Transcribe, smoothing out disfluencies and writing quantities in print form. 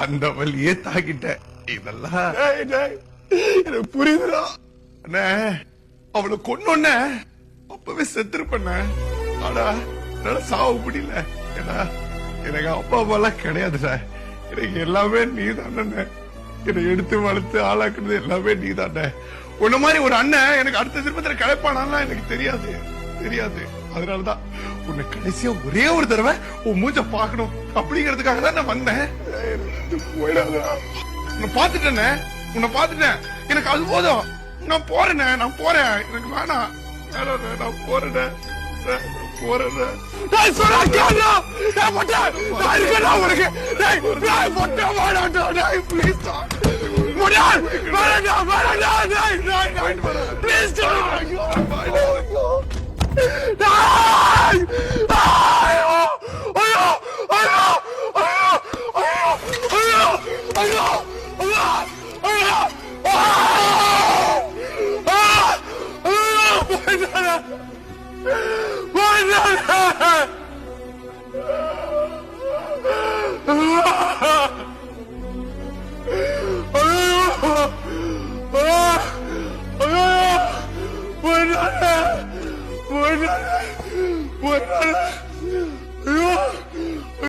அந்த வழியே தாக்கிட்ட இதெல்லாம் எனக்கு புரியுதுடா அண்ணே. அவளை கொன்னொன்ன அப்பவே செத்துருப்பண்ண. ஆனா என்னால சாவு முடியல. ஏன்னா எனக்கு அப்பா அம்மா எல்லாம் கிடையாது சார். எனக்கு எல்லாமே நீ தானே. என்னை எடுத்து வளர்த்து ஆளாக்குறது எல்லாமே நீ தானே. உன்ன மாதிரி ஒரு அண்ணன் எனக்கு அடுத்த திருப்பத்துல கிடைப்பானாலாம் எனக்கு தெரியாது. அதனாலதான் உன்னை கடைசியா ஒரே ஒரு தடவை உன் மூஞ்ச பாக்கணும் அப்படிங்கறதுக்காக தான் நான் வந்தேன். உன்னை பாத்துட்டேன். எனக்கு அது போதும். நான் போறேன். எனக்கு வேணாம். நான் போறேன். What?